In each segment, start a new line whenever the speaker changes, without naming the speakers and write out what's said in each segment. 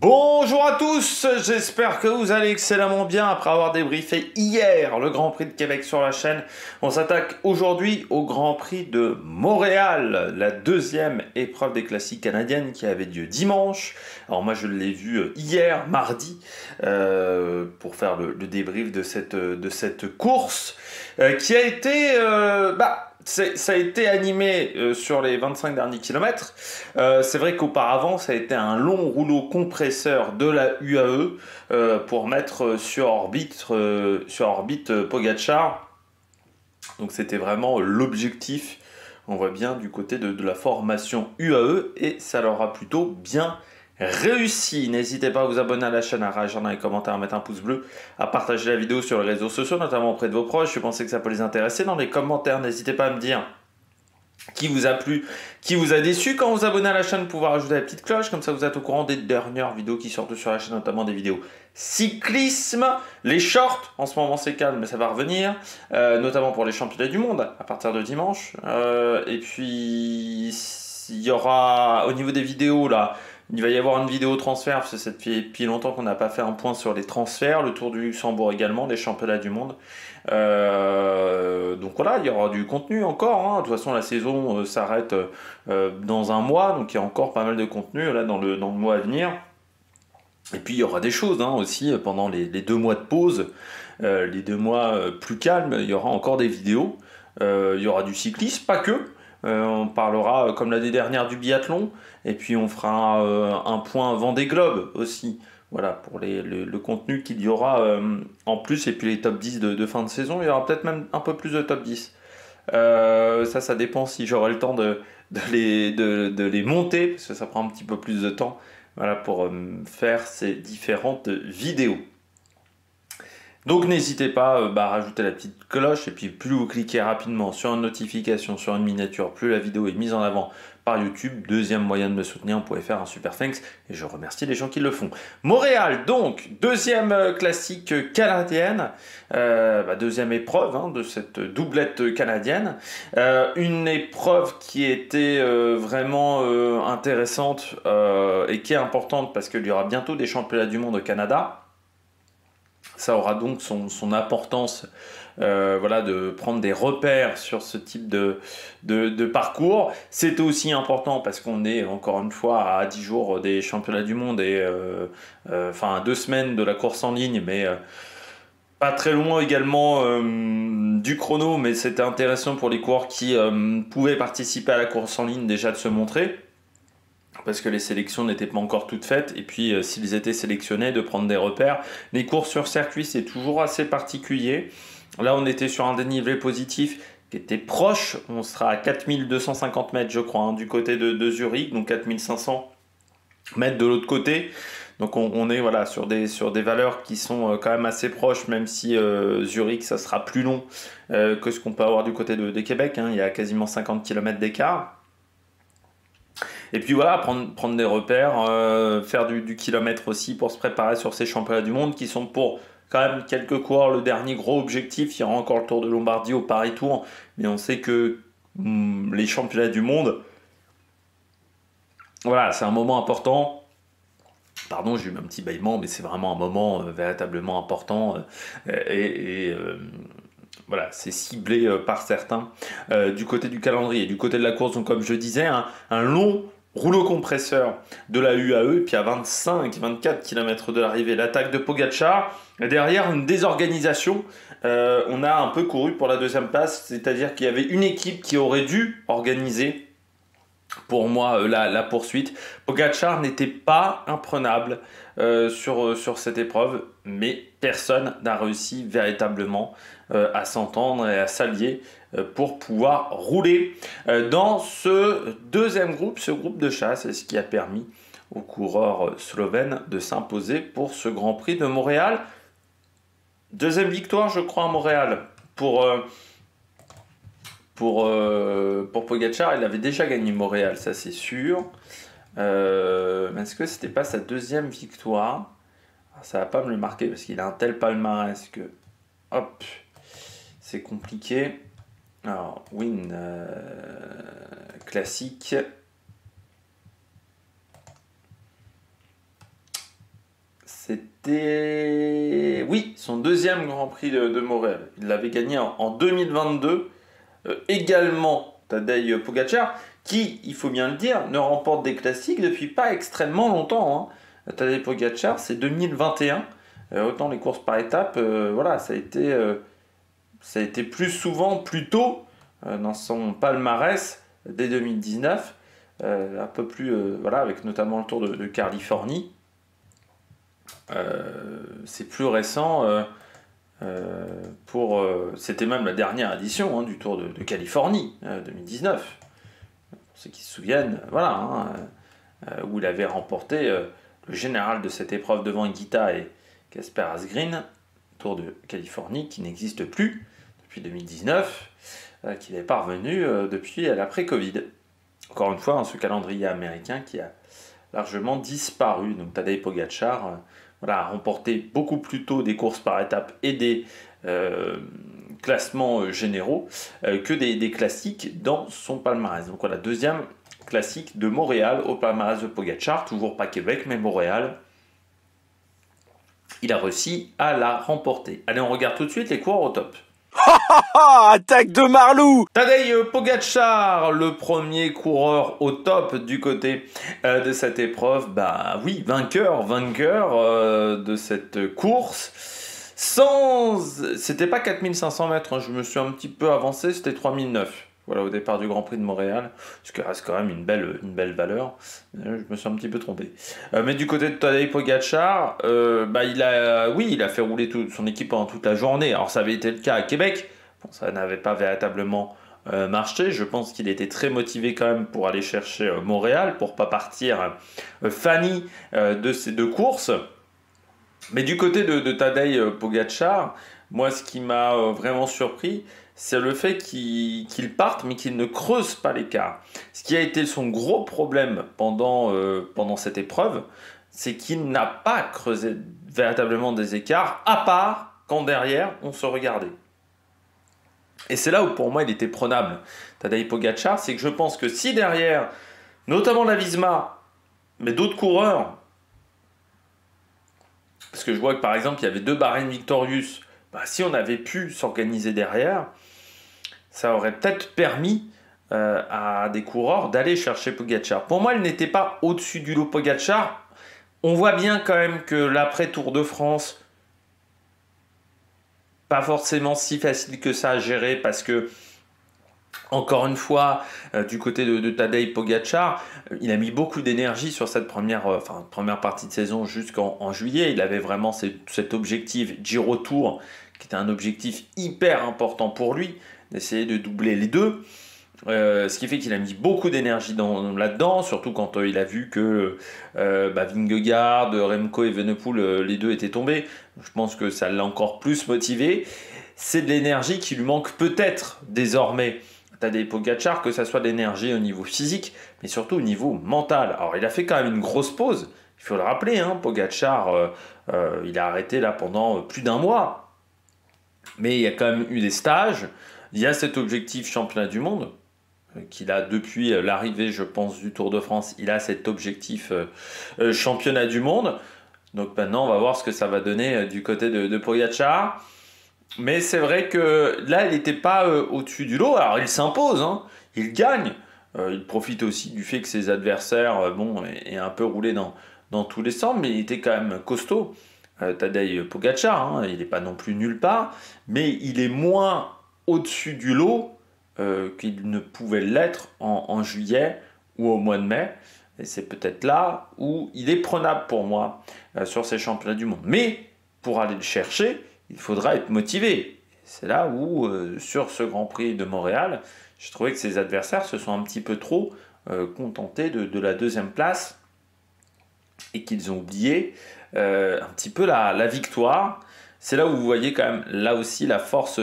Bonjour à tous, j'espère que vous allez excellemment bien après avoir débriefé hier le Grand Prix de Québec sur la chaîne. On s'attaque aujourd'hui au Grand Prix de Montréal, la deuxième épreuve des classiques canadiennes qui avait lieu dimanche. Alors moi je l'ai vu hier, mardi, pour faire le débrief de cette course qui a été... ça a été animé sur les 25 derniers kilomètres. C'est vrai qu'auparavant, ça a été un long rouleau compresseur de la UAE pour mettre sur orbite Pogacar. Donc c'était vraiment l'objectif, on voit bien, du côté de la formation UAE et ça leur a plutôt bien réussi. N'hésitez pas à vous abonner à la chaîne, à réagir dans les commentaires, à mettre un pouce bleu, à partager la vidéo sur les réseaux sociaux, notamment auprès de vos proches. Je pensais que ça peut les intéresser. Dans les commentaires, n'hésitez pas à me dire qui vous a plu, qui vous a déçu. Quand vous abonnez à la chaîne, vous pouvez rajouter la petite cloche, comme ça vous êtes au courant des dernières vidéos qui sortent sur la chaîne, notamment des vidéos cyclisme. Les shorts, en ce moment c'est calme, mais ça va revenir, notamment pour les championnats du monde, à partir de dimanche. Et puis, il y aura, au niveau des vidéos, là, il va y avoir une vidéo transfert, parce que ça fait depuis longtemps qu'on n'a pas fait un point sur les transferts, le Tour du Luxembourg également, les championnats du monde. Donc voilà, il y aura du contenu encore, hein. De toute façon, la saison s'arrête dans un mois, donc il y a encore pas mal de contenu là, dans le mois à venir. Et puis il y aura des choses hein, aussi pendant les 2 mois de pause, les 2 mois plus calmes, il y aura encore des vidéos, il y aura du cyclisme, pas que. On parlera comme l'année dernière du biathlon, et puis on fera un point Vendée Globe aussi. Voilà, pour le contenu qu'il y aura en plus, et puis les top 10 de fin de saison, il y aura peut-être même un peu plus de top 10. Ça dépend si j'aurai le temps de les monter, parce que ça prend un petit peu plus de temps, voilà, pour faire ces différentes vidéos. Donc n'hésitez pas à rajouter la petite cloche et puis plus vous cliquez rapidement sur une notification, sur une miniature, plus la vidéo est mise en avant par YouTube. Deuxième moyen de me soutenir, vous pouvez faire un super thanks et je remercie les gens qui le font. Montréal donc, deuxième classique canadienne, deuxième épreuve hein, de cette doublette canadienne. Une épreuve qui était vraiment intéressante et qui est importante parce qu'il y aura bientôt des championnats du monde au Canada. Ça aura donc son importance voilà, de prendre des repères sur ce type de parcours. C'est aussi important parce qu'on est encore une fois à 10 jours des championnats du monde et enfin à 2 semaines de la course en ligne, mais pas très loin également du chrono, mais c'était intéressant pour les coureurs qui pouvaient participer à la course en ligne déjà de se montrer, parce que les sélections n'étaient pas encore toutes faites, et puis s'ils étaient sélectionnés, de prendre des repères. Les courses sur circuit, c'est toujours assez particulier. Là, on était sur un dénivelé positif qui était proche, on sera à 4250 mètres, je crois, hein, du côté de Zurich, donc 4500 mètres de l'autre côté. Donc on est voilà, sur des valeurs qui sont quand même assez proches, même si Zurich, ça sera plus long que ce qu'on peut avoir du côté de Québec, hein. Il y a quasiment 50 km d'écart. Et puis voilà, prendre des repères, faire du kilomètre aussi pour se préparer sur ces championnats du monde qui sont pour quand même quelques coureurs le dernier gros objectif. Il y aura encore le Tour de Lombardie au Paris Tour, mais on sait que les championnats du monde, voilà, c'est un moment important. Pardon, j'ai eu un petit bâillement, mais c'est vraiment un moment véritablement important voilà, c'est ciblé par certains du côté du calendrier. Du côté de la course, donc comme je disais, un long rouleau compresseur de la UAE, puis à 25-24 km de l'arrivée, l'attaque de Pogacar. Et derrière, une désorganisation. On a un peu couru pour la deuxième place, c'est-à-dire qu'il y avait une équipe qui aurait dû organiser pour moi la poursuite. Pogacar n'était pas imprenable sur cette épreuve, mais personne n'a réussi véritablement à s'entendre et à s'allier pour pouvoir rouler dans ce deuxième groupe, ce groupe de chasse, et ce qui a permis aux coureurs slovènes de s'imposer pour ce Grand Prix de Montréal. Deuxième victoire, je crois, à Montréal pour Pogacar. Il avait déjà gagné Montréal, ça c'est sûr. Mais est-ce que c'était pas sa deuxième victoire? Alors, ça va pas me le marquer parce qu'il a un tel palmarès que hop, c'est compliqué. Alors, win classique. C'était, oui, son deuxième Grand Prix de Montréal. Il l'avait gagné en 2022. Également Tadej Pogačar, qui, il faut bien le dire, ne remporte des classiques depuis pas extrêmement longtemps. Tadej Pogačar, c'est 2021. Autant les courses par étapes, voilà, ça a été plus souvent, plus tôt dans son palmarès dès 2019. Un peu plus, voilà, avec notamment le Tour de Californie. C'est plus récent c'était même la dernière édition du Tour de Californie 2019. Pour ceux qui se souviennent, voilà, où il avait remporté le général de cette épreuve devant Higuita et Casper Asgreen, Tour de Californie qui n'existe plus depuis 2019, qu'il est parvenu depuis l'après-Covid. Encore une fois, ce calendrier américain qui a largement disparu. Donc Tadej Pogačar a remporté beaucoup plus tôt des courses par étapes et des classements généraux que des classiques dans son palmarès. Donc voilà, deuxième classique de Montréal au palmarès de Pogačar, toujours pas Québec mais Montréal. Il a réussi à la remporter. Allez, on regarde tout de suite les coureurs au top.
Attaque de Marlou!
Tadej Pogačar, le premier coureur au top du côté de cette épreuve. Bah oui, vainqueur de cette course. C'était pas 4500 mètres, je me suis un petit peu avancé, c'était 3009. Voilà, au départ du Grand Prix de Montréal, ce qui reste quand même une belle valeur. Je me suis un petit peu trompé. Mais du côté de Tadej Pogačar, il a fait rouler son équipe pendant toute la journée. Alors ça avait été le cas à Québec. Bon, ça n'avait pas véritablement marché. Je pense qu'il était très motivé quand même pour aller chercher Montréal, pour pas partir Fanny de ces deux courses. Mais du côté de Tadej Pogačar, moi ce qui m'a vraiment surpris, c'est le fait qu'il parte, mais qu'il ne creuse pas l'écart. Ce qui a été son gros problème pendant cette épreuve, c'est qu'il n'a pas creusé véritablement des écarts, à part quand derrière, on se regardait. Et c'est là où pour moi il était prenable, Tadej Pogačar, c'est que je pense que si derrière, notamment la Visma, mais d'autres coureurs, parce que je vois que par exemple il y avait 2 Bahreïn Victorious, si on avait pu s'organiser derrière, ça aurait peut-être permis à des coureurs d'aller chercher Pogačar. Pour moi, il n'était pas au-dessus du lot Pogačar. On voit bien quand même que l'après-Tour de France, pas forcément si facile que ça à gérer parce que, encore une fois, du côté de Tadej Pogačar, il a mis beaucoup d'énergie sur cette première partie de saison jusqu'en juillet. Il avait vraiment cet objectif Giro Tour qui était un objectif hyper important pour lui, d'essayer de doubler les deux. Ce qui fait qu'il a mis beaucoup d'énergie là-dedans, surtout quand il a vu que Vingegaard, Remco et Evenepoel, les deux étaient tombés. Je pense que ça l'a encore plus motivé. C'est de l'énergie qui lui manque peut-être désormais Tadej Pogačar, que ça soit de l'énergie au niveau physique, mais surtout au niveau mental. Alors il a fait quand même une grosse pause, il faut le rappeler, Pogačar, il a arrêté là pendant plus d'1 mois. Mais il y a quand même eu des stages, il y a cet objectif championnat du monde, qu'il a depuis l'arrivée, je pense, du Tour de France, il a cet objectif championnat du monde. Donc maintenant, on va voir ce que ça va donner du côté de Pogačar. Mais c'est vrai que là, il n'était pas au-dessus du lot. Alors, il s'impose, il gagne. Il profite aussi du fait que ses adversaires aient un peu roulé dans tous les sens, mais il était quand même costaud. Tadej Pogačar, il n'est pas non plus nulle part, mais il est moins au-dessus du lot qu'il ne pouvait l'être en juillet ou au mois de mai. Et c'est peut-être là où il est prenable pour moi sur ces championnats du monde. Mais pour aller le chercher, il faudra être motivé. C'est là où, sur ce Grand Prix de Montréal, j'ai trouvé que ses adversaires se sont un petit peu trop contentés de la 2e place et qu'ils ont oublié un petit peu la victoire. C'est là où vous voyez quand même, là aussi, la force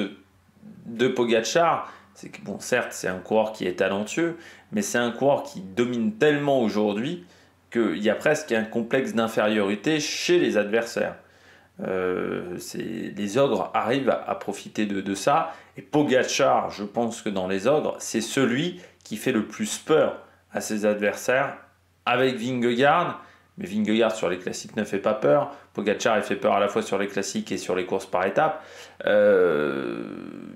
de Pogačar. C'est que, bon, certes, c'est un coureur qui est talentueux, mais c'est un coureur qui domine tellement aujourd'hui qu'il y a presque un complexe d'infériorité chez les adversaires. Les ogres arrivent à profiter de ça, et Pogačar, je pense que dans les ogres, c'est celui qui fait le plus peur à ses adversaires, avec Vingegaard Mais Vingegaard sur les classiques ne fait pas peur. Pogacar, il fait peur à la fois sur les classiques et sur les courses par étapes. Il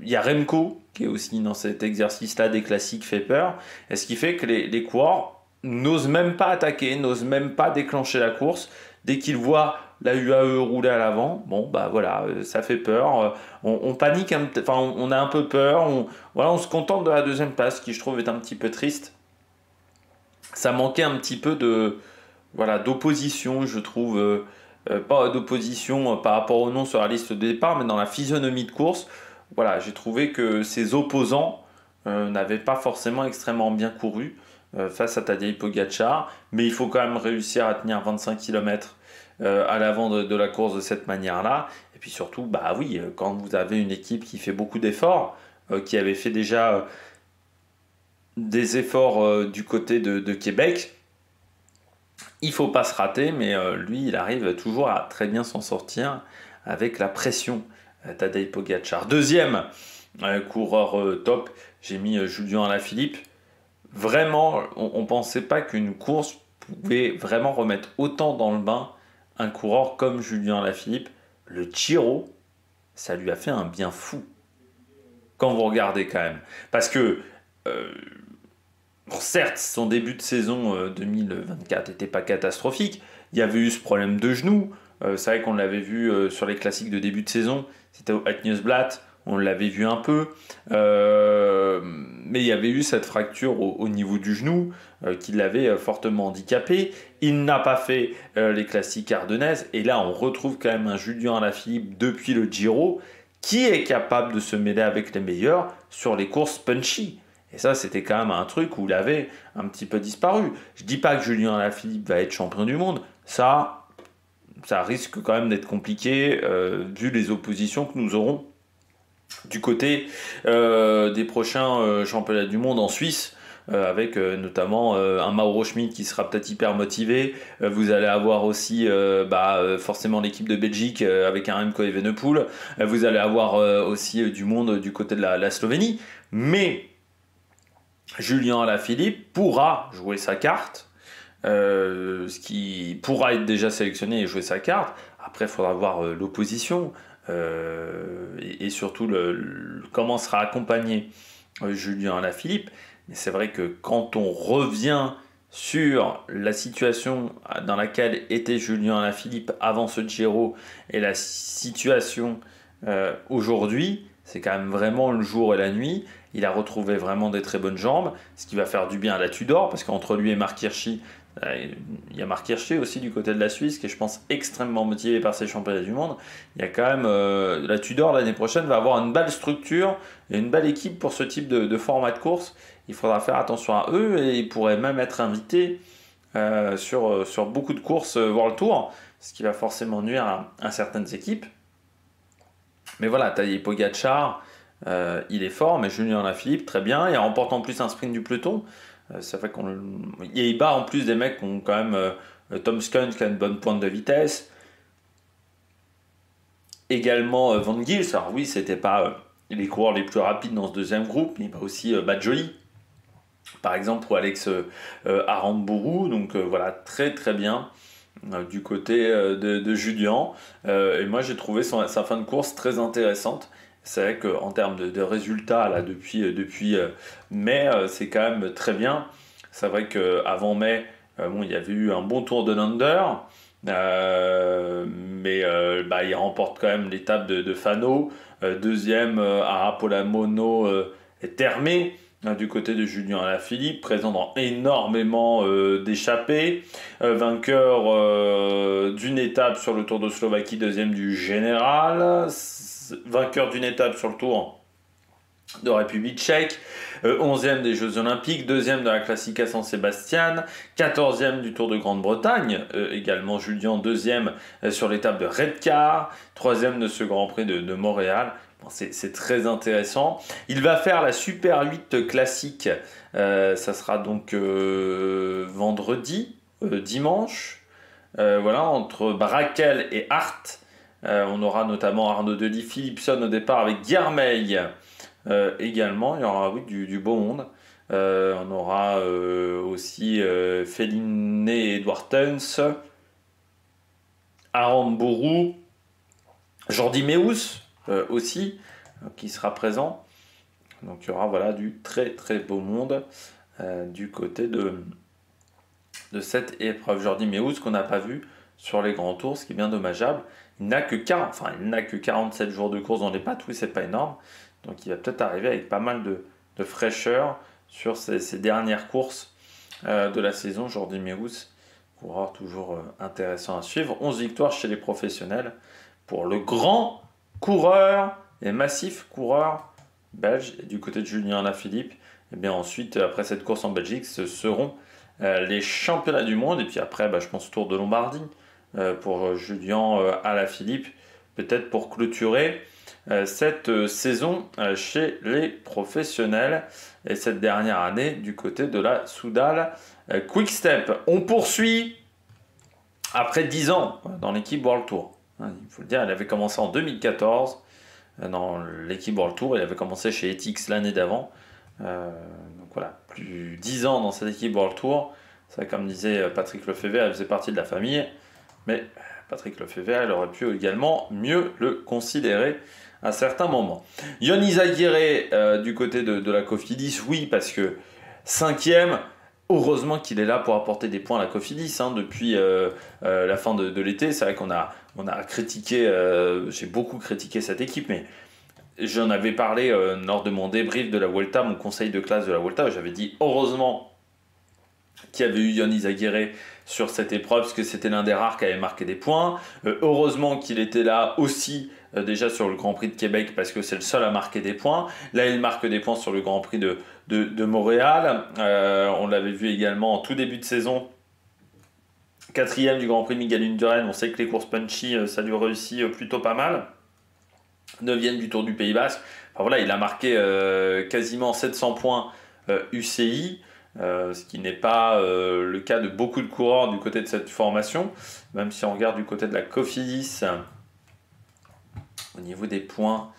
y a Remco, qui est aussi dans cet exercice-là des classiques, fait peur. Et ce qui fait que les coureurs n'osent même pas attaquer, n'osent même pas déclencher la course. Dès qu'ils voient la UAE rouler à l'avant, bon, bah voilà, ça fait peur. On panique, enfin, on a un peu peur. Voilà, on se contente de la deuxième place, qui je trouve est un petit peu triste. Ça manquait un petit peu d'opposition, je trouve, pas d'opposition par rapport au nom sur la liste de départ, mais dans la physionomie de course. Voilà, j'ai trouvé que ces opposants n'avaient pas forcément extrêmement bien couru face à Tadej Pogacar, mais il faut quand même réussir à tenir 25 km à l'avant de la course de cette manière-là. Et puis surtout, bah oui, quand vous avez une équipe qui fait beaucoup d'efforts, qui avait fait déjà des efforts du côté de Québec, il faut pas se rater, mais lui, il arrive toujours à très bien s'en sortir avec la pression. Tadej Pogacar. Deuxième coureur top, j'ai mis Julien Alaphilippe. Vraiment, on ne pensait pas qu'une course pouvait vraiment remettre autant dans le bain un coureur comme Julien Alaphilippe. Le Giro, ça lui a fait un bien fou. Quand vous regardez quand même. Parce que certes, son début de saison 2024 n'était pas catastrophique. Il y avait eu ce problème de genou. C'est vrai qu'on l'avait vu sur les classiques de début de saison. C'était au Blatt. On l'avait vu un peu. Mais il y avait eu cette fracture au niveau du genou qui l'avait fortement handicapé. Il n'a pas fait les classiques ardennaises. Et là, on retrouve quand même un Julien Alaphilippe depuis le Giro qui est capable de se mêler avec les meilleurs sur les courses punchy. Et ça, c'était quand même un truc où il avait un petit peu disparu. Je dis pas que Julien Alaphilippe va être champion du monde. Ça risque quand même d'être compliqué vu les oppositions que nous aurons du côté des prochains championnats du monde en Suisse. Avec notamment un Mauro Schmid qui sera peut-être hyper motivé. Vous allez avoir aussi forcément l'équipe de Belgique avec un Remco Evenepoel. Vous allez avoir aussi du monde du côté de la Slovénie. Mais Julien Alaphilippe pourra jouer sa carte, ce qui pourra être déjà sélectionné et jouer sa carte. Après, il faudra voir l'opposition et surtout comment sera accompagné Julien Alaphilippe. Mais c'est vrai que quand on revient sur la situation dans laquelle était Julien Alaphilippe avant ce Giro et la situation aujourd'hui, c'est quand même vraiment le jour et la nuit. Il a retrouvé vraiment des très bonnes jambes, ce qui va faire du bien à la Tudor, parce qu'entre lui et Marc Hirschi, il y a Marc Hirschi aussi du côté de la Suisse, qui est, je pense, extrêmement motivé par ces championnats du monde. Il y a quand même la Tudor l'année prochaine va avoir une belle structure et une belle équipe pour ce type de format de course. Il faudra faire attention à eux et ils pourraient même être invités sur beaucoup de courses World Tour, ce qui va forcément nuire à certaines équipes. Mais voilà, Tadej Pogacar, il est fort, mais Julien Alaphilippe, très bien. Il remporte en plus un sprint du peloton. Ça fait il bat en plus des mecs qui ont quand même Tom Skun qui a une bonne pointe de vitesse. Également Van Gils. Alors oui, c'était pas les coureurs les plus rapides dans ce deuxième groupe, mais il bat aussi Badjoli. Par exemple, pour Alex Aramburu. Donc voilà, très très bien du côté de Julien. Et moi, j'ai trouvé sa fin de course très intéressante. C'est vrai qu'en termes de résultats, là, depuis mai, c'est quand même très bien. C'est vrai qu'avant mai, il y avait eu un bon tour de l'Under, mais il remporte quand même l'étape de Fano. Deuxième, Arapolamono est Termé, du côté de Julien Alaphilippe, présent dans énormément d'échappées. Vainqueur d'une étape sur le Tour de Slovaquie, deuxième du général. Vainqueur d'une étape sur le Tour de République tchèque, 11e des Jeux Olympiques, 2e de la Classica San Sebastian, 14e du Tour de Grande-Bretagne, également Julien, 2e sur l'étape de Redcar, 3e de ce Grand Prix de Montréal. Bon, c'est très intéressant. Il va faire la Super 8 classique, ça sera donc vendredi, dimanche, entre Brakel et Hart. On aura notamment Arnaud Delis, Philipson au départ avec Guermeil également. Il y aura du beau monde. On aura aussi Féliné et Edward Tuns. Aramburu, Jordi Meus aussi, qui sera présent. Donc il y aura voilà, du très très beau monde du côté de cette épreuve. Jordi Meus qu'on n'a pas vu sur les grands tours, ce qui est bien dommageable. Il n'a que 47 jours de course dans les pattes, oui c'est pas énorme. Donc il va peut-être arriver avec pas mal de fraîcheur sur ces dernières courses de la saison. Jordi Meus, coureur toujours intéressant à suivre. 11 victoires chez les professionnels pour le grand coureur et massif coureur belge. Et du côté de Julien Alaphilippe, et bien ensuite, après cette course en Belgique, ce seront les championnats du monde. Et puis après, je pense Tour de Lombardie pour Julien Alaphilippe, peut-être pour clôturer cette saison chez les professionnels et cette dernière année du côté de la Soudal Quick Step. On poursuit après 10 ans dans l'équipe World Tour. Il faut le dire, elle avait commencé en 2014 dans l'équipe World Tour. Elle avait commencé chez Etix l'année d'avant. Donc voilà, plus 10 ans dans cette équipe World Tour. C'est comme disait Patrick Lefebvre, elle faisait partie de la famille. Mais Patrick Lefebvre, elle aurait pu également mieux le considérer à certains moments. Ion Izagirre du côté de la Cofidis, oui, parce que 5e, heureusement qu'il est là pour apporter des points à la Cofidis depuis la fin de l'été. C'est vrai qu'on a critiqué, j'ai beaucoup critiqué cette équipe, mais j'en avais parlé lors de mon débrief de la Vuelta, mon conseil de classe de la Vuelta, où j'avais dit heureusement qu'il y avait eu Ion Izagirre sur cette épreuve, parce que c'était l'un des rares qui avait marqué des points. Heureusement qu'il était là aussi déjà sur le Grand Prix de Québec, parce que c'est le seul à marquer des points. Là, il marque des points sur le Grand Prix de Montréal. On l'avait vu également en tout début de saison. 4e du Grand Prix de Miguel Indurain. On sait que les courses punchy, ça lui réussit plutôt pas mal. 9e du Tour du Pays Basque. Enfin, voilà, il a marqué quasiment 700 points UCI. Ce qui n'est pas le cas de beaucoup de coureurs du côté de cette formation, même si on regarde du côté de la Cofidis au niveau des points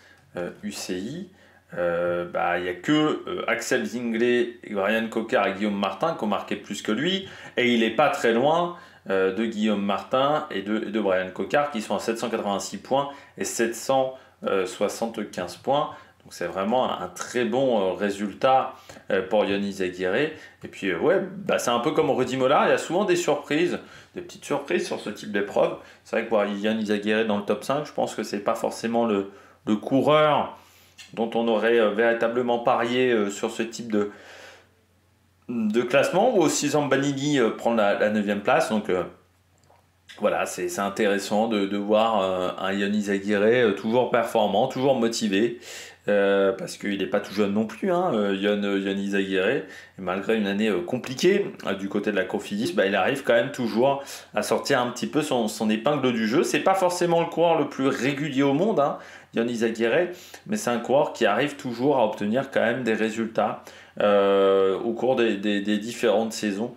UCI, il n'y a que Axel Zinglet, Brian Cocard et Guillaume Martin qui ont marqué plus que lui, et il n'est pas très loin de Guillaume Martin et de Brian Cocard qui sont à 786 points et 775 points. Donc c'est vraiment un très bon résultat pour Ion Izagirre. Et puis c'est un peu comme Rudy Mollard, il y a souvent des surprises, des petites surprises sur ce type d'épreuve. C'est vrai que voir Ion Izagirre dans le top 5, je pense que c'est pas forcément le coureur dont on aurait véritablement parié sur ce type de classement, ou aussi Zambanini prendre la 9e place. Donc voilà, c'est intéressant de voir un Ion Izagirre toujours performant, toujours motivé. Parce qu'il n'est pas tout jeune non plus, Ion Izagirre, et malgré une année compliquée du côté de la Cofidis, il arrive quand même toujours à sortir un petit peu son épingle du jeu. C'est pas forcément le coureur le plus régulier au monde, Ion Izagirre, mais c'est un coureur qui arrive toujours à obtenir quand même des résultats au cours des différentes saisons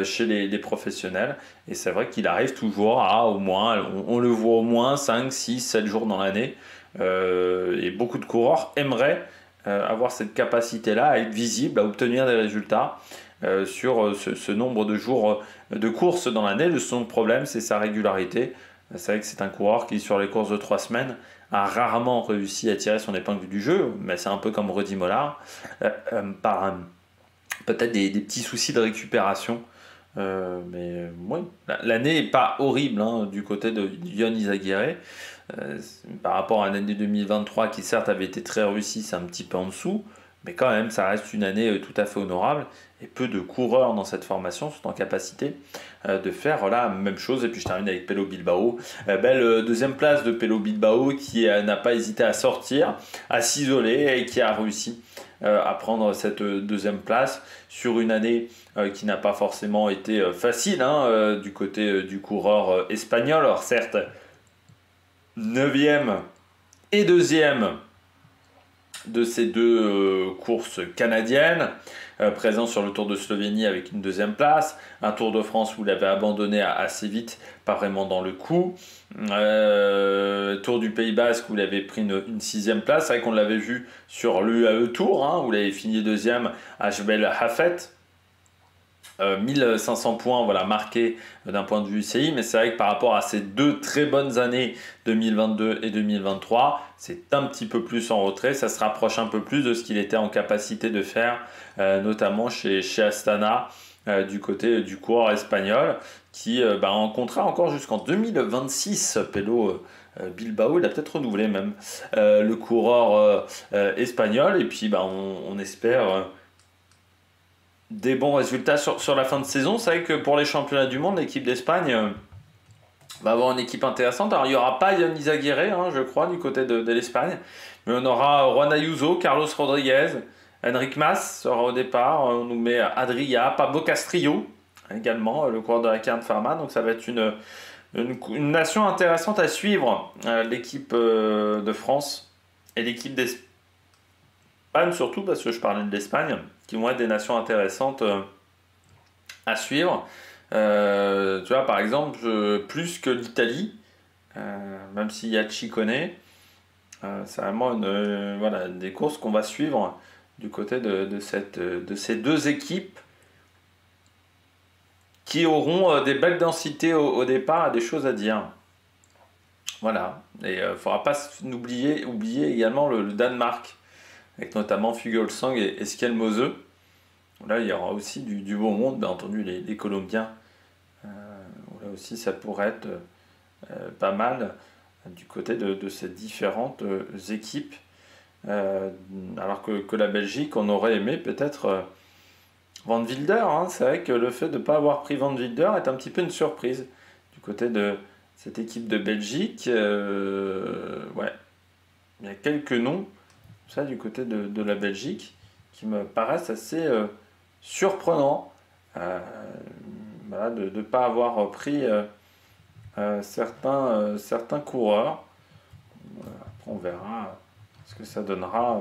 chez les professionnels. Et c'est vrai qu'il arrive toujours à au moins, on le voit au moins 5, 6, 7 jours dans l'année. Et beaucoup de coureurs aimeraient avoir cette capacité-là à être visible, à obtenir des résultats sur ce nombre de jours de course dans l'année. Son problème, c'est sa régularité. C'est vrai que c'est un coureur qui, sur les courses de 3 semaines, a rarement réussi à tirer son épingle du jeu, mais c'est un peu comme Rudy Mollard, par peut-être des petits soucis de récupération. Mais oui, l'année n'est pas horrible du côté de Ion Izagirre. Par rapport à l'année 2023 qui certes avait été très réussie, c'est un petit peu en dessous, mais quand même ça reste une année tout à fait honorable, et peu de coureurs dans cette formation sont en capacité de faire la même chose. Et puis je termine avec Pello Bilbao, belle deuxième place de Pello Bilbao qui n'a pas hésité à sortir, à s'isoler, et qui a réussi à prendre cette deuxième place sur une année qui n'a pas forcément été facile du côté du coureur espagnol. Alors certes, 9e et 2e de ces deux courses canadiennes, présent sur le Tour de Slovénie avec une 2e place, un Tour de France où il avait abandonné assez vite, pas vraiment dans le coup, Tour du Pays Basque où il avait pris une 6e place. C'est vrai qu'on l'avait vu sur l'UAE Tour où il avait fini 2e à Jebel Hafet. 1500 points voilà, marqués d'un point de vue UCI, mais c'est vrai que par rapport à ces deux très bonnes années 2022 et 2023, c'est un petit peu plus en retrait, ça se rapproche un peu plus de ce qu'il était en capacité de faire, notamment chez Astana, du côté du coureur espagnol, qui en contrat encore jusqu'en 2026, Pello Bilbao, il a peut-être renouvelé même le coureur espagnol, et puis on espère des bons résultats sur la fin de saison. C'est vrai que pour les championnats du monde, l'équipe d'Espagne va avoir une équipe intéressante. Alors il n'y aura pas Yann Izaguirre, je crois, du côté de l'Espagne, mais on aura Juan Ayuso, Carlos Rodriguez, Enric Mas sera au départ, on nous met Adria, Pablo Castrillo également, le coureur de la Cairn Pharma, donc ça va être une nation intéressante à suivre, l'équipe de France et l'équipe d'Espagne surtout, parce que je parlais de l'Espagne, qui vont être des nations intéressantes à suivre. Tu vois, par exemple, plus que l'Italie, même s'il y a Ciccone, c'est vraiment des courses qu'on va suivre du côté de ces deux équipes qui auront des belles densités au départ et des choses à dire. Voilà, et il ne faudra pas oublier également le Danemark, avec notamment Fuglsang et Skelmose. Là, il y aura aussi du beau monde, bien entendu, les Colombiens. Là aussi, ça pourrait être pas mal du côté de ces différentes équipes. Alors que la Belgique, on aurait aimé peut-être Van Wilder. C'est vrai que le fait de ne pas avoir pris Van Wilder est un petit peu une surprise du côté de cette équipe de Belgique. Ouais, il y a quelques noms ça du côté de la Belgique qui me paraissent assez surprenants de ne pas avoir pris certains coureurs. Après on verra ce que ça donnera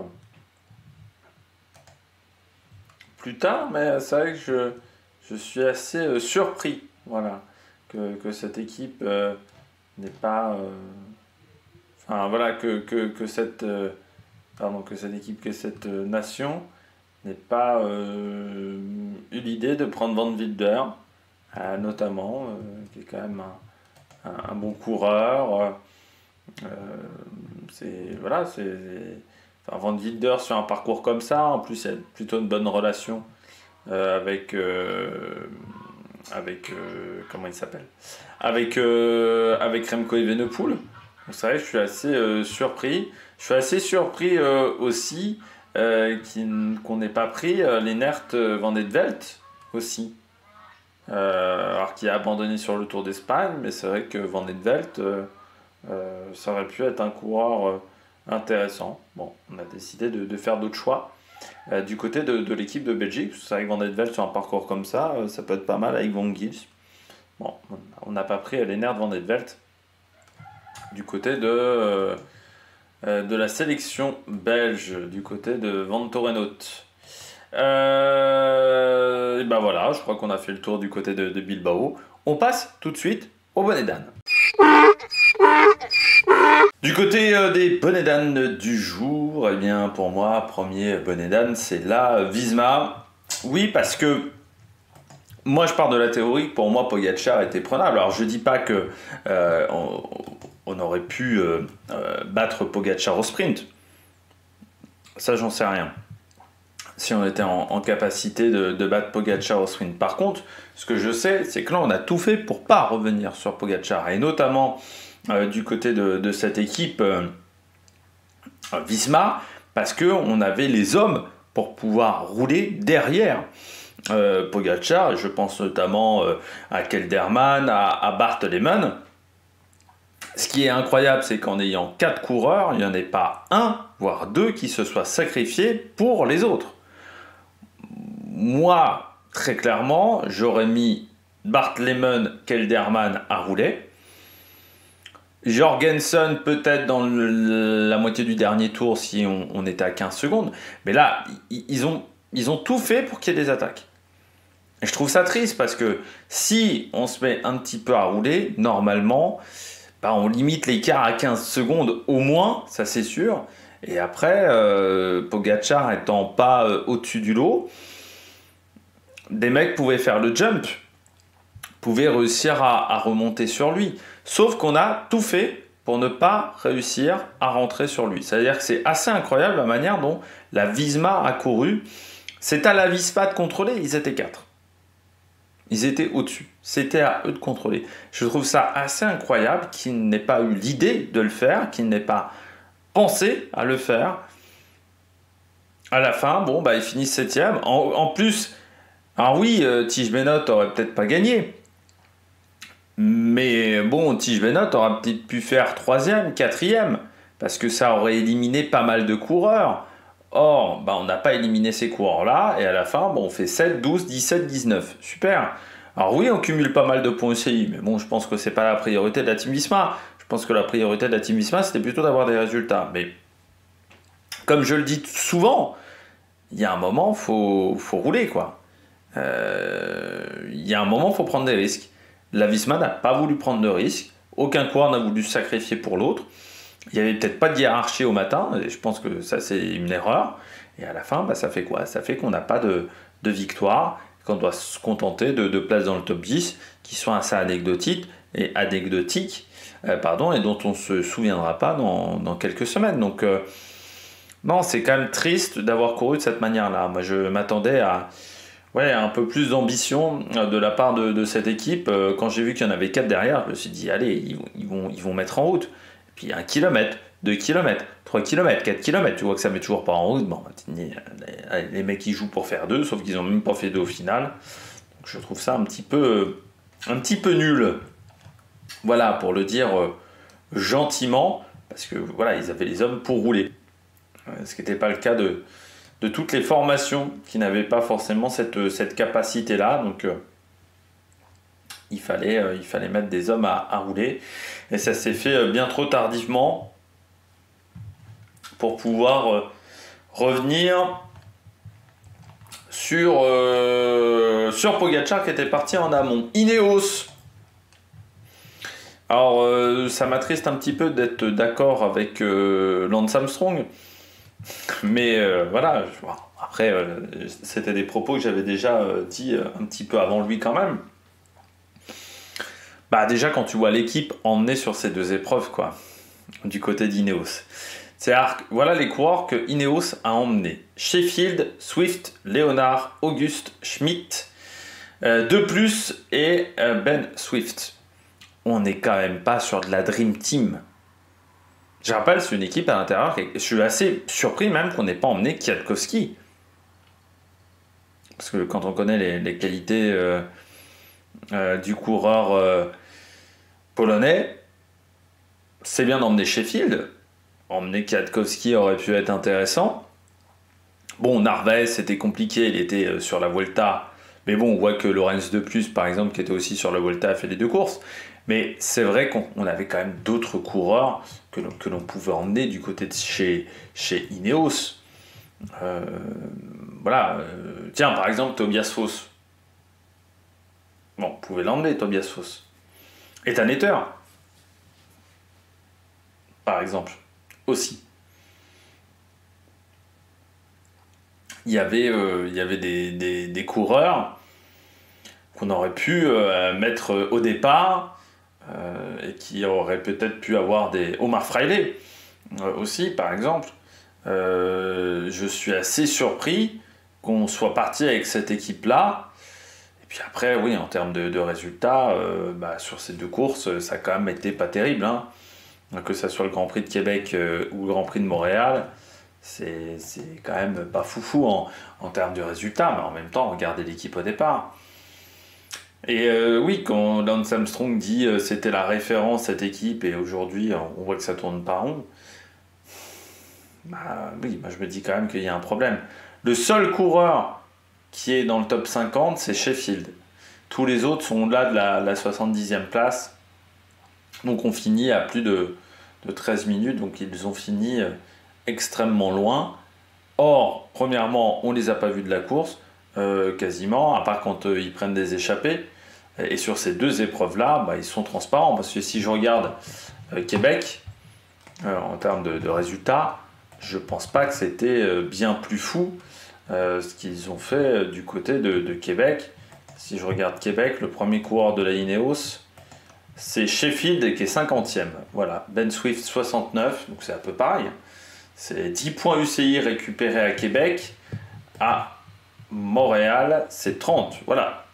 plus tard, mais c'est vrai que je suis assez surpris que cette équipe n'est pas que cette équipe, que cette nation n'ait pas eu l'idée de prendre Van Wilder, notamment, qui est quand même un bon coureur. Van Wilder sur un parcours comme ça, en plus il y a plutôt une bonne relation avec comment il s'appelle, avec Remco Evenepoel. C'est vrai que je suis assez surpris. Je suis assez surpris aussi qu'on n'ait pas pris Lennart Van Etvelt aussi. Alors qu'il a abandonné sur le Tour d'Espagne, mais c'est vrai que Van Etvelt, ça aurait pu être un coureur intéressant. Bon, on a décidé de faire d'autres choix du côté de l'équipe de Belgique. C'est vrai que Van Etvelt sur un parcours comme ça, ça peut être pas mal avec Van Gils. Bon, on n'a pas pris Lennart Van Etvelt du côté de la sélection belge, du côté de Van Torenhout. Et voilà, je crois qu'on a fait le tour du côté de Bilbao. On passe tout de suite au bonnet d'âne. Du côté des bonnets d'âne du jour, eh bien pour moi, premier bonnet d'âne, c'est la Visma. Oui, parce que moi je pars de la théorie que pour moi Pogačar était prenable. Alors je dis pas que on aurait pu battre Pogačar au sprint. Ça, j'en sais rien. Si on était en capacité de battre Pogačar au sprint. Par contre, ce que je sais, c'est que là, on a tout fait pour pas revenir sur Pogačar. Et notamment du côté de cette équipe Visma, parce qu'on avait les hommes pour pouvoir rouler derrière Pogačar. Je pense notamment à Kelderman, à Bart Lehmann. Ce qui est incroyable, c'est qu'en ayant 4 coureurs, il n'y en ait pas un, voire 2 qui se soient sacrifiés pour les autres. Moi, très clairement, j'aurais mis Bart Lehmann, Kelderman à rouler. Jorgensen peut-être dans la moitié du dernier tour si on était à 15 secondes. Mais là, ils ont tout fait pour qu'il y ait des attaques. Et je trouve ça triste parce que si on se met un petit peu à rouler, normalement, on limite l'écart à 15 secondes au moins, ça c'est sûr. Et après, Pogačar étant pas au-dessus du lot, des mecs pouvaient faire le jump, pouvaient réussir à remonter sur lui. Sauf qu'on a tout fait pour ne pas réussir à rentrer sur lui. C'est-à-dire que c'est assez incroyable la manière dont la Visma a couru. C'est à la Visma de contrôler, ils étaient 4. Ils étaient au-dessus. C'était à eux de contrôler. Je trouve ça assez incroyable qu'ils n'aient pas eu l'idée de le faire, qu'ils n'aient pas pensé à le faire. À la fin, bon, bah, ils finissent 7e. En plus, alors oui, Tige Bennett aurait peut-être pas gagné. Mais bon, Tige Bennett aurait peut-être pu faire 3e, 4e, parce que ça aurait éliminé pas mal de coureurs. Or, bah, on n'a pas éliminé ces coureurs-là, et à la fin, bon, on fait 7, 12, 17, 19. Super. Alors oui, on cumule pas mal de points aussi, mais bon, je pense que c'est pas la priorité de la Team Visma. Je pense que la priorité de la Team Visma, c'était plutôt d'avoir des résultats. Mais comme je le dis souvent, il y a un moment, faut rouler, quoi. Il y a un moment, il faut prendre des risques. La Visma n'a pas voulu prendre de risques. Aucun coureur n'a voulu se sacrifier pour l'autre. Il n'y avait peut-être pas de hiérarchie au matin. Et je pense que ça, c'est une erreur. Et à la fin, bah, ça fait quoi? Ça fait qu'on n'a pas de victoire, qu'on doit se contenter de places dans le top 10 qui sont assez anecdotiques et dont on ne se souviendra pas dans quelques semaines. Donc, non, c'est quand même triste d'avoir couru de cette manière-là. Moi, je m'attendais à un peu plus d'ambition de la part de cette équipe. Quand j'ai vu qu'il y en avait 4 derrière, je me suis dit, allez, ils vont mettre en route. Et puis 1 km, 2 km, 3 km, 4 km, tu vois que ça met toujours pas en route. Bon, les mecs ils jouent pour faire 2, sauf qu'ils n'ont même pas fait 2 au final. Donc, je trouve ça un petit peu nul. Voilà, pour le dire gentiment, parce que voilà, ils avaient les hommes pour rouler. Ce qui n'était pas le cas de toutes les formations qui n'avaient pas forcément cette capacité-là. Donc, il fallait mettre des hommes à rouler. Et ça s'est fait bien trop tardivement pour pouvoir revenir sur Pogacar qui était parti en amont. Ineos. Alors, ça m'attriste un petit peu d'être d'accord avec Lance Armstrong. Mais voilà, après, c'était des propos que j'avais déjà dit un petit peu avant lui quand même. Bah déjà, quand tu vois l'équipe emmenée sur ces 2 épreuves, quoi, du côté d'Ineos. Voilà les coureurs que Ineos a emmenés. Sheffield, Swift, Leonard, Auguste, Schmidt, De Plus et Ben Swift. On n'est quand même pas sur de la Dream Team. Je rappelle, c'est une équipe à l'intérieur. Je suis assez surpris même qu'on n'ait pas emmené Kwiatkowski. Parce que quand on connaît les qualités du coureur polonais, c'est bien d'emmener Sheffield. Emmener Kwiatkowski aurait pu être intéressant. Bon, Narvaez, c'était compliqué, il était sur la Vuelta. Mais bon, on voit que Lorenz De Plus, par exemple, qui était aussi sur la Vuelta, a fait les 2 courses. Mais c'est vrai qu'on avait quand même d'autres coureurs que l'on pouvait emmener du côté de chez Ineos. Voilà. Tiens, par exemple, Tobias Foss. Bon, vous pouvez l'emmener, Tobias Foss. Ethan Etter, par exemple, aussi. Il y avait des coureurs qu'on aurait pu mettre au départ et qui auraient peut-être pu avoir des... Omar Fraile aussi, par exemple. Je suis assez surpris qu'on soit parti avec cette équipe-là. Et puis après, oui, en termes de résultats, sur ces 2 courses, ça a quand même été pas terrible. Hein. Que ce soit le Grand Prix de Québec ou le Grand Prix de Montréal, c'est quand même pas foufou en termes de résultats. Mais en même temps, regardez l'équipe au départ. Et oui, quand Lance Armstrong dit c'était la référence cette équipe et aujourd'hui on voit que ça tourne pas rond, oui, moi je me dis quand même qu'il y a un problème. Le seul coureur qui est dans le top 50, c'est Sheffield. Tous les autres sont au-delà de la 70e place. Donc on finit à plus de 13 minutes, donc ils ont fini extrêmement loin. Or, premièrement, on ne les a pas vus de la course, quasiment, à part quand ils prennent des échappées. Et sur ces 2 épreuves-là, ils sont transparents. Parce que si je regarde Québec, en termes de résultats, je pense pas que c'était bien plus fou ce qu'ils ont fait du côté de Québec. Si je regarde Québec, le premier coureur de la Ineos, c'est Sheffield qui est 50e. Voilà, Ben Swift 69, donc c'est un peu pareil. C'est 10 points UCI récupérés à Québec. À Montréal, c'est 30. Voilà.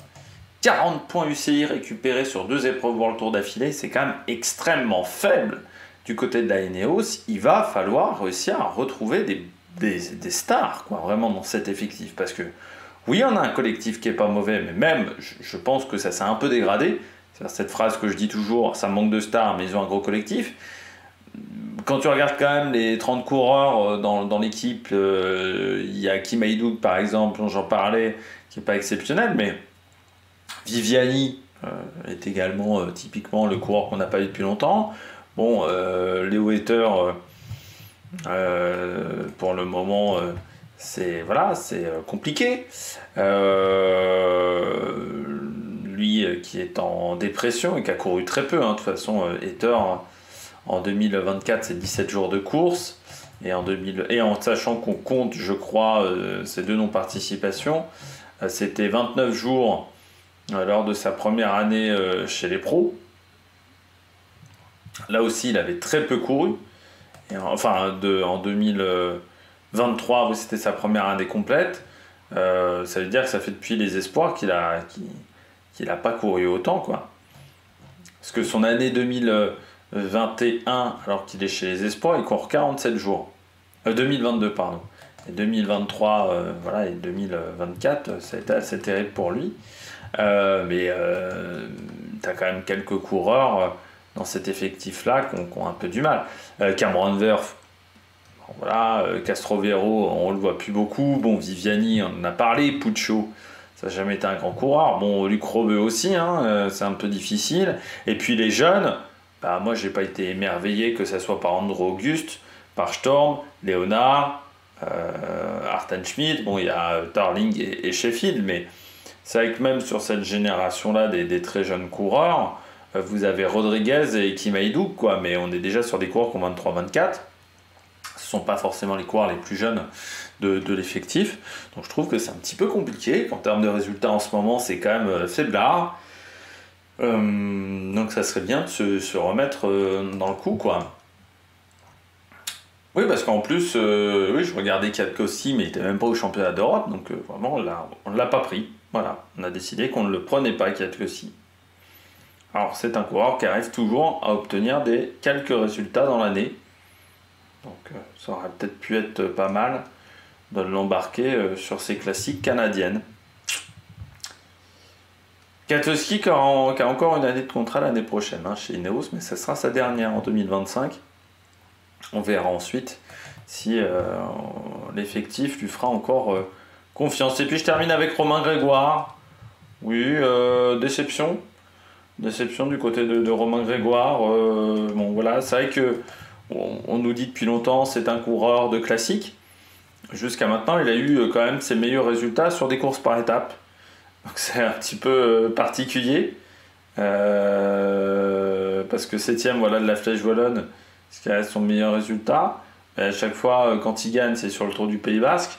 40 points UCI récupérés sur 2 épreuves World Tour d'affilée, c'est quand même extrêmement faible. Du côté de la Ineos, il va falloir réussir à retrouver des stars, quoi, vraiment dans cet effectif. Parce que, oui, on a un collectif qui est pas mauvais, mais même, je pense que ça s'est un peu dégradé. C'est cette phrase que je dis toujours, ça manque de stars, mais ils ont un gros collectif. Quand tu regardes quand même les 30 coureurs dans l'équipe, il y a Kim Hayduk par exemple, dont j'en parlais, qui n'est pas exceptionnel, mais Viviani est également typiquement le coureur qu'on n'a pas eu depuis longtemps. Bon, Leo Etter, pour le moment, c'est compliqué. Lui qui est en dépression et qui a couru très peu, hein. De toute façon, Etter, en 2024, c'est 17 jours de course. Et en sachant qu'on compte, je crois, ces 2 non-participations, c'était 29 jours lors de sa première année chez les pros. Là aussi, il avait très peu couru. En 2023, oui, c'était sa première année complète. Ça veut dire que ça fait depuis les espoirs qu'il a pas couru autant, quoi. Parce que son année 2021, alors qu'il est chez les espoirs, il court 47 jours. 2022, pardon. Et 2023, voilà, et 2024, ça a été assez terrible pour lui. Mais tu as quand même quelques coureurs dans cet effectif-là qui ont un peu du mal. Cameron Wurf, bon, voilà, Castrovero, on le voit plus beaucoup. Bon, Viviani, on en a parlé. Puccio, ça n'a jamais été un grand coureur. Bon, Luc Robeux aussi, hein, c'est un peu difficile. Et puis les jeunes, bah, moi, j'ai pas été émerveillé que ça soit par Andro Auguste, par Storm, Léonard, Arten Schmidt. Bon, il y a Tarling et Sheffield, mais c'est vrai que même sur cette génération-là des très jeunes coureurs, vous avez Rodriguez et Kim Hayduk, quoi, mais on est déjà sur des coureurs qui ont 23-24. Ce ne sont pas forcément les coureurs les plus jeunes de l'effectif. Donc je trouve que c'est un petit peu compliqué. En termes de résultats en ce moment, c'est quand même faiblard. Donc ça serait bien de se remettre dans le coup, quoi. Oui, parce qu'en plus, oui, je regardais Kwiatkowski, mais il n'était même pas au championnat d'Europe, donc vraiment, on ne l'a pas pris. Voilà, on a décidé qu'on ne le prenait pas, Kwiatkowski. Alors, c'est un coureur qui arrive toujours à obtenir quelques résultats dans l'année. Donc, ça aurait peut-être pu être pas mal de l'embarquer sur ces classiques canadiennes. Kwiatkowski qui a encore une année de contrat l'année prochaine chez Ineos, mais ça sera sa dernière en 2025. On verra ensuite si l'effectif lui fera encore confiance. Et puis je termine avec Romain Grégoire. Oui, déception. Déception du côté de Romain Grégoire. Bon voilà, c'est vrai que on nous dit depuis longtemps c'est un coureur de classique. Jusqu'à maintenant, il a eu quand même ses meilleurs résultats sur des courses par étapes. Donc c'est un petit peu particulier. Parce que 7ème voilà, de la Flèche Wallonne, ce qui reste son meilleur résultat. Et à chaque fois, quand il gagne, c'est sur le Tour du Pays Basque.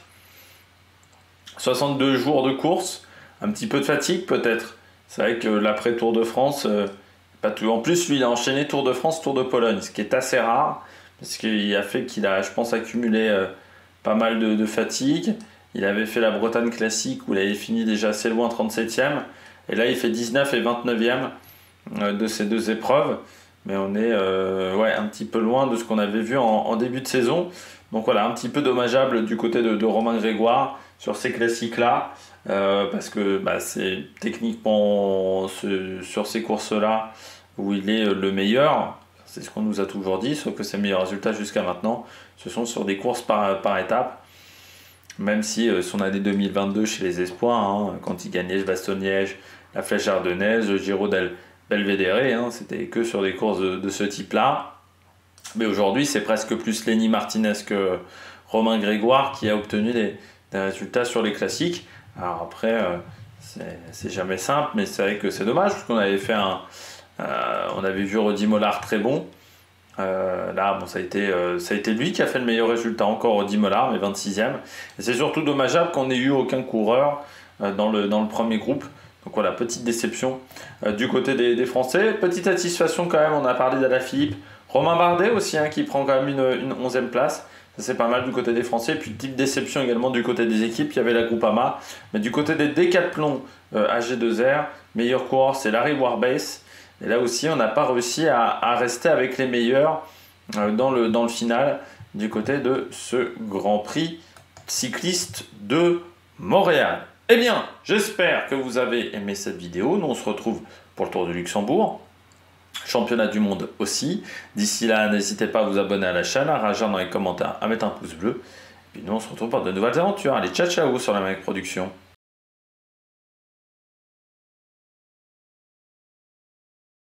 62 jours de course, un petit peu de fatigue peut-être. C'est vrai que l'après-Tour de France, pas tout. En plus, lui, il a enchaîné Tour de France, Tour de Pologne, ce qui est assez rare, parce qu'il a fait qu'il a, je pense, accumulé pas mal de fatigue. Il avait fait la Bretagne classique où il avait fini déjà assez loin, 37e. Et là, il fait 19 et 29e de ces 2 épreuves. Mais on est un petit peu loin de ce qu'on avait vu en début de saison. Donc voilà, un petit peu dommageable du côté de Romain Grégoire sur ces classiques-là. Parce que c'est techniquement sur ces courses-là où il est le meilleur. C'est ce qu'on nous a toujours dit, sauf que ses meilleurs résultats jusqu'à maintenant, ce sont sur des courses par étapes. Même si son année 2022 chez les Espoirs, quand il gagnait Liège-Bastogne-Liège, la Flèche Ardennaise, le Giro del Belvedere, c'était que sur des courses de ce type-là. Mais aujourd'hui, c'est presque plus Lenny Martinez que Romain Grégoire qui a obtenu des résultats sur les classiques. Alors après, c'est jamais simple, mais c'est vrai que c'est dommage parce qu'on avait fait on avait vu Rudy Mollard très bon. Là, bon, ça a été lui qui a fait le meilleur résultat encore au Imola, mais 26e. Et c'est surtout dommageable qu'on n'ait eu aucun coureur dans le premier groupe. Donc voilà, petite déception du côté des Français. Petite satisfaction quand même, on a parlé d'Alaphilippe. Romain Bardet aussi, hein, qui prend quand même une 11e place. Ça c'est pas mal du côté des Français. Puis petite déception également du côté des équipes, il y avait la Groupama. Mais du côté des Décathlon AG2R, meilleur coureur c'est Larry Warbase. Et là aussi, on n'a pas réussi à rester avec les meilleurs dans le final du côté de ce Grand Prix cycliste de Montréal. Eh bien, j'espère que vous avez aimé cette vidéo. Nous, on se retrouve pour le Tour du Luxembourg. Championnat du monde aussi. D'ici là, n'hésitez pas à vous abonner à la chaîne, à réagir dans les commentaires, à mettre un pouce bleu. Et puis nous, on se retrouve pour de nouvelles aventures. Allez, ciao ciao sur la Mec Production.